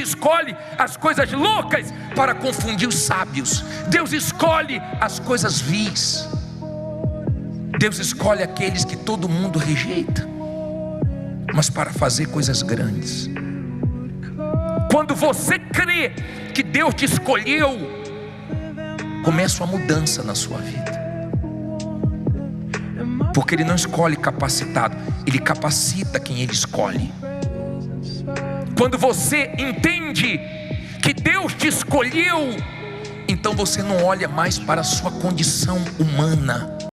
escolhe as coisas loucas para confundir os sábios. Deus escolhe as coisas vis. Deus escolhe aqueles que todo mundo rejeita, mas para fazer coisas grandes. Quando você crê que Deus te escolheu, começa uma mudança na sua vida. Porque Ele não escolhe capacitado, Ele capacita quem Ele escolhe. Quando você entende que Deus te escolheu, então você não olha mais para a sua condição humana,